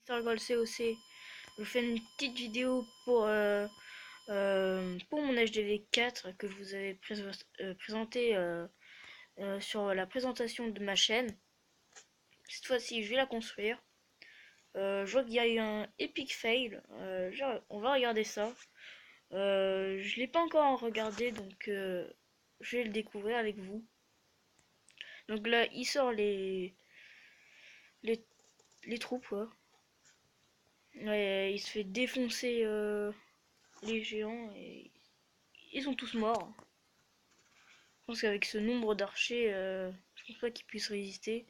Stargirl COC. Je vous fais une petite vidéo pour mon HDV 4 que je vous avais présenté sur la présentation de ma chaîne. Cette fois-ci, je vais la construire. Je vois qu'il y a eu un epic fail. On va regarder ça. Je l'ai pas encore regardé, donc je vais le découvrir avec vous. Donc là, il sort les, les troupes, quoi. Ouais, il se fait défoncer les géants et ils sont tous morts. Je pense qu'avec ce nombre d'archers, je pense pas qu'ils puissent résister.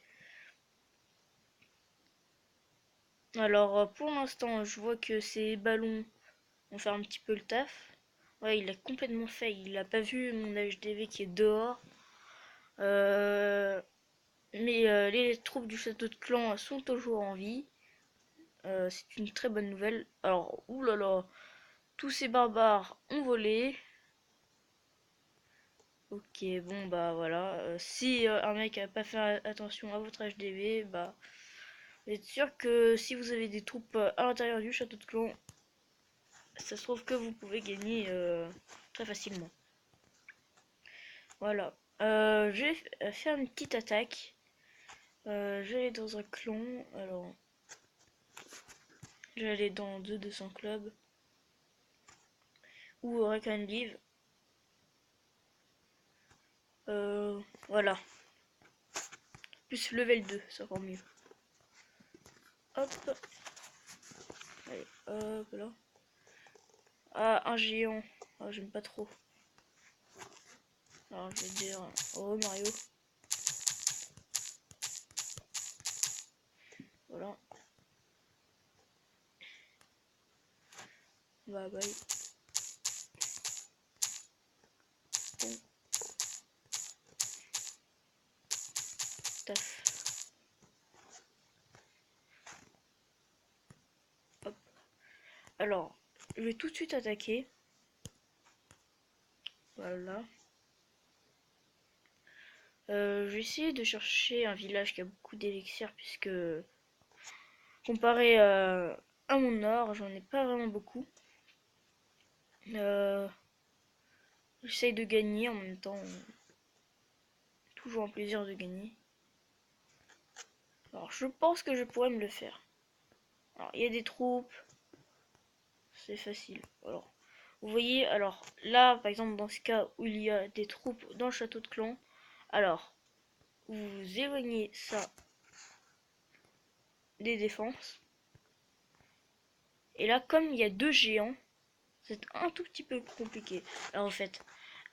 Alors pour l'instant, je vois que ces ballons vont faire un petit peu le taf. Ouais, il a complètement fait. Il a pas vu mon HDV qui est dehors. Euh, mais les troupes du château de clan sont toujours en vie. C'est une très bonne nouvelle. Alors, oulala, tous ces barbares ont volé. Ok, bon bah voilà. Si un mec a pas fait attention à votre HDV, bah vous êtes sûr que si vous avez des troupes à l'intérieur du château de clan, ça se trouve que vous pouvez gagner très facilement. Voilà. Je vais faire une petite attaque. Je vais aller dans un clan. Alors, je vais aller dans 200 clubs ou Recon Live. Voilà. Plus level 2, c'est encore mieux. Hop. Allez, hop là. Ah, un géant. Ah, j'aime pas trop. Alors, je vais dire. Oh, Mario. Voilà. Bye bye. Bon, taf. Hop. Alors, je vais tout de suite attaquer. Voilà. Je vais essayer de chercher un village qui a beaucoup d'élixir puisque comparé à mon nord, j'en ai pas vraiment beaucoup. J'essaye de gagner en même temps. Toujours un plaisir de gagner. Alors je pense que je pourrais me le faire. Alors il y a des troupes. C'est facile. Alors vous voyez, alors là par exemple dans ce cas où il y a des troupes dans le château de clan, alors vous éloignez ça des défenses. Et là comme il y a deux géants, c'est un tout petit peu compliqué. Alors en fait,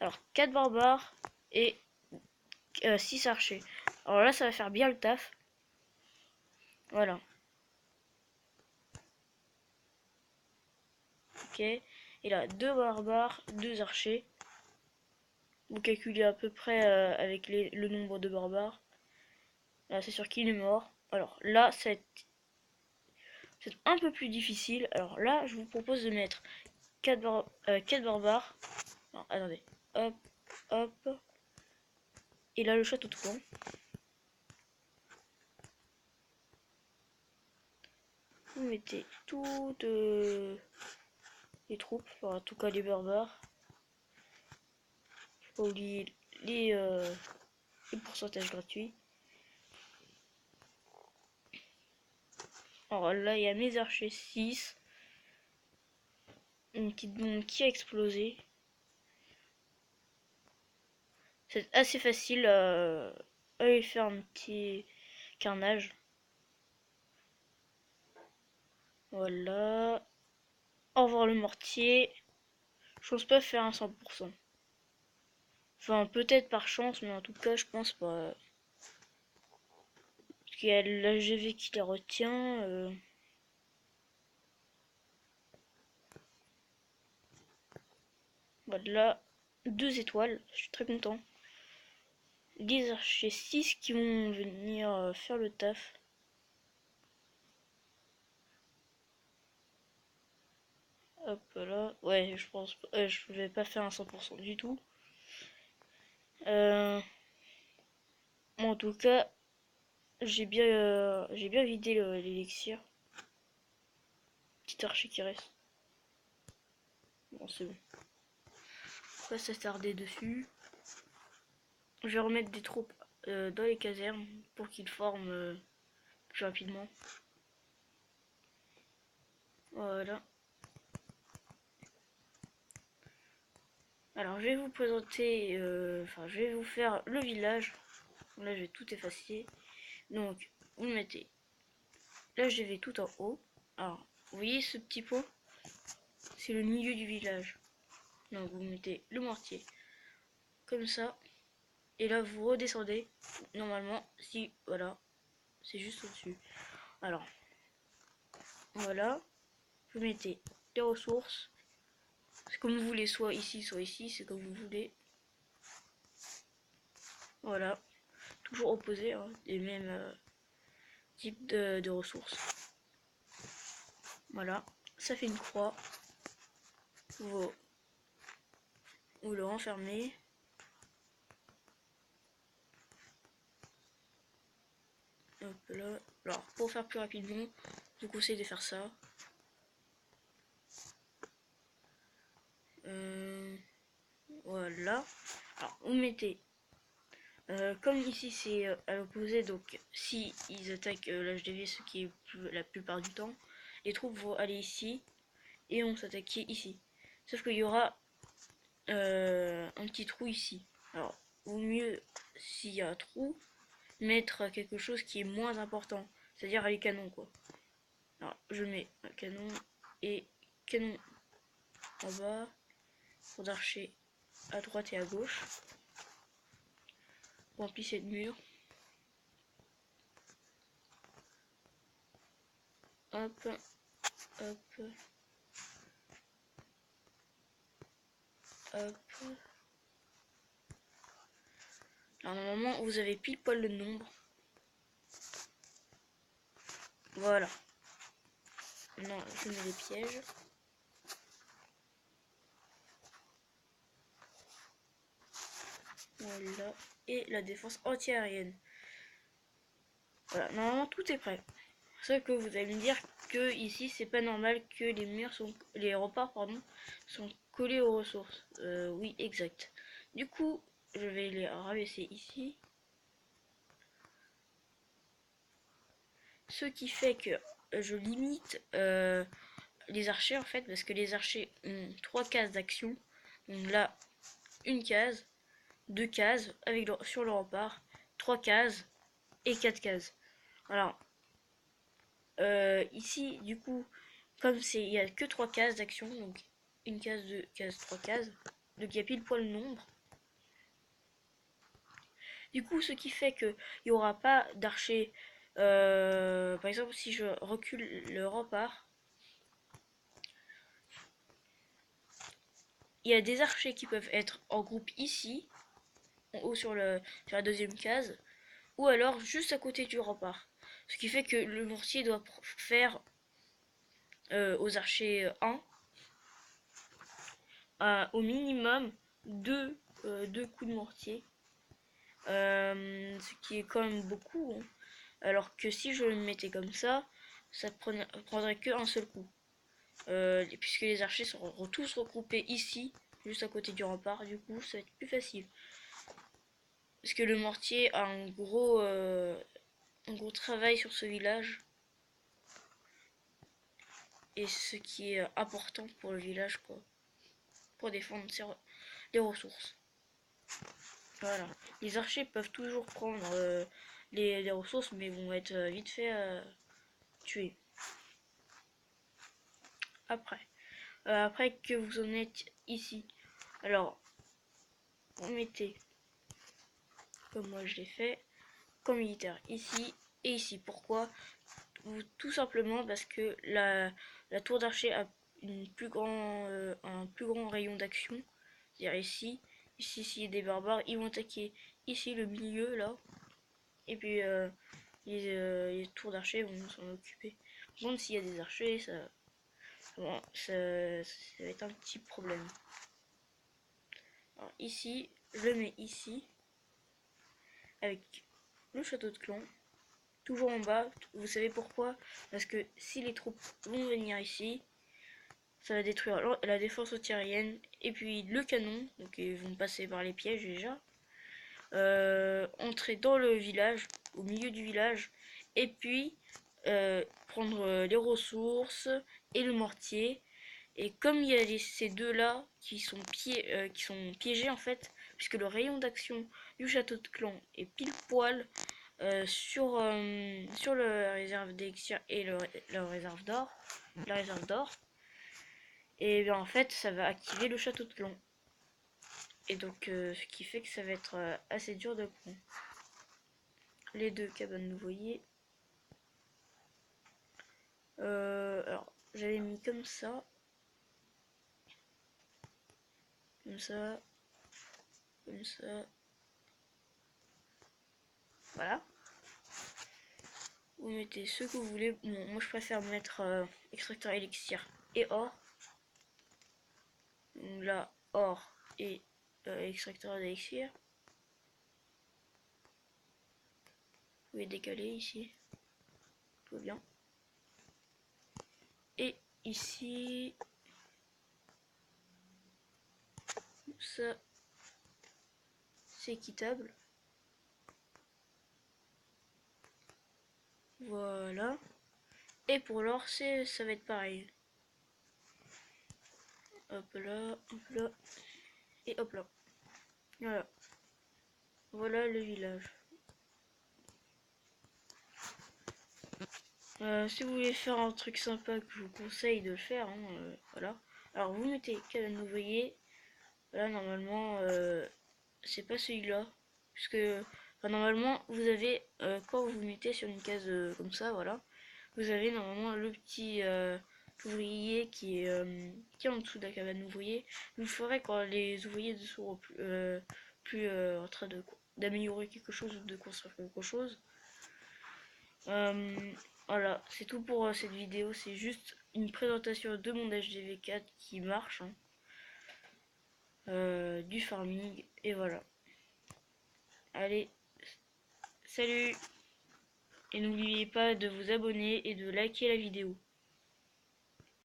alors 4 barbares et 6 archers. Alors là ça va faire bien le taf. Voilà. Ok. Et là 2 barbares, 2 archers. Vous calculez à peu près avec le nombre de barbares. Là c'est sûr qu'il est mort. Alors là c'est un peu plus difficile. Alors là je vous propose de mettre 4 barbares. Non, attendez. Hop, hop. Et là le château de clan. Vous mettez toutes les troupes, enfin, en tout cas les barbares. Faut pas oublier les pourcentages gratuits. Alors là il y a mes archers 6 qui a explosé. C'est assez facile à aller faire un petit carnage. Voilà. Au revoir le mortier. Je pense pas faire un 100%. Enfin, peut-être par chance, mais en tout cas, je pense pas. Parce qu'il y a l'AGV qui les retient. Voilà. 2 étoiles. Je suis très content. Les archers 6 qui vont venir faire le taf. Hop là. Ouais, je pense. Je vais pas faire un 100% du tout. En tout cas, j'ai bien vidé l'élixir. petit archer qui reste. Bon, c'est bon. On va s'attarder dessus. Je vais remettre des troupes dans les casernes pour qu'ils forment plus rapidement. Voilà. Alors je vais vous présenter, je vais vous faire le village. Là je vais tout effacer. Donc vous mettez là je vais tout en haut. Alors vous voyez ce petit pot, c'est le milieu du village. Donc vous mettez le mortier comme ça. Et là vous redescendez. Normalement, si voilà, c'est juste au-dessus. Alors voilà, vous mettez les ressources. C'est comme vous voulez, soit ici, c'est comme vous voulez. Voilà, toujours opposé, hein, des mêmes types de ressources. Voilà, ça fait une croix. Vous le renfermez. Hop là. Alors, pour faire plus rapidement, je vous conseille de faire ça. Voilà. Alors, vous mettez comme ici c'est à l'opposé, donc si ils attaquent l'HDV, ce qui est la plupart du temps, les troupes vont aller ici et vont s'attaquer ici. Sauf qu'il y aura un petit trou ici. Alors, au mieux, s'il y a un trou, mettre quelque chose qui est moins important, c'est-à-dire les canons quoi. Alors, je mets un canon et canon en bas pour d'archer à droite et à gauche. Remplissez de mur. Hop, hop, hop. Alors normalement vous avez pile poil le nombre. Voilà. Non, je mets les pièges. Voilà. Et la défense anti-aérienne. Voilà, normalement tout est prêt. Sauf que vous allez me dire que ici c'est pas normal que les murs sont. Les remparts pardon sont collés aux ressources. Oui, exact. Du coup, je vais les rabaisser ici. Ce qui fait que je limite les archers en fait, parce que les archers ont 3 cases d'action. Donc là, une case, 2 cases avec sur le rempart, 3 cases et 4 cases. Alors, ici, du coup, comme il n'y a que 3 cases d'action, donc une case, 2 cases, 3 cases, donc il y a pile poil le nombre. Du coup, ce qui fait qu'il n'y aura pas d'archers. Par exemple, si je recule le rempart, il y a des archers qui peuvent être en groupe ici, en haut sur la deuxième case, ou alors juste à côté du rempart. Ce qui fait que le mortier doit faire aux archers 1 au minimum 2 coups de mortier. Ce qui est quand même beaucoup. Hein. Alors que si je le mettais comme ça prendrait que un seul coup. Puisque les archers seront tous regroupés ici, juste à côté du rempart, du coup ça va être plus facile. Parce que le mortier a un gros travail sur ce village. Et ce qui est important pour le village, quoi. Pour défendre les ressources. Voilà. Les archers peuvent toujours prendre les ressources, mais vont être vite fait tués. Après que vous en êtes ici, alors vous mettez, comme moi je l'ai fait, comme militaire ici et ici. Pourquoi? Tout simplement parce que la tour d'archer a un plus grand rayon d'action. C'est-à-dire ici, s'il y a des barbares, ils vont attaquer ici le milieu là. Et puis les tours d'archers vont s'en occuper. Par contre, s'il y a des archers, ça va être un petit problème. Alors ici, je le mets ici avec le château de clan. toujours en bas. Vous savez pourquoi? Parce que si les troupes vont venir ici, ça va détruire la défense antiaérienne et puis le canon. Donc ils vont passer par les pièges déjà. Entrer dans le village, au milieu du village, et puis prendre les ressources et le mortier. Et comme il y a ces deux-là qui sont piégés en fait, puisque le rayon d'action du château de clan est pile poil sur le réserve d'élixir et la réserve d'or, et bien en fait ça va activer le château de clan. Et donc ce qui fait que ça va être assez dur de prendre. Les deux cabanes, vous voyez. Alors j'avais mis comme ça. Comme ça. Comme ça. Voilà. Vous mettez ce que vous voulez. Bon, moi je préfère mettre extracteur élixir et or. Donc là, or et extracteur d'élixir. Vous pouvez décaler ici. Tout va bien. Et ici, ça, c'est équitable. Voilà. Et pour l'or, ça va être pareil. Hop là, et hop là. Voilà. Voilà le village. Si vous voulez faire un truc sympa que je vous conseille de le faire, hein, voilà. Alors vous mettez cabane ouvrier. Là normalement c'est pas celui-là. Puisque enfin, normalement vous avez quand vous mettez sur une case comme ça, voilà. Vous avez normalement le petit ouvrier qui est en dessous de la cabane ouvrier. Vous le ferez quand les ouvriers seront plus en train d'améliorer quelque chose ou de construire quelque chose. Voilà, c'est tout pour cette vidéo. C'est juste une présentation de mon HDV4 qui marche, hein. Du farming, et voilà. Allez, salut! Et n'oubliez pas de vous abonner et de liker la vidéo.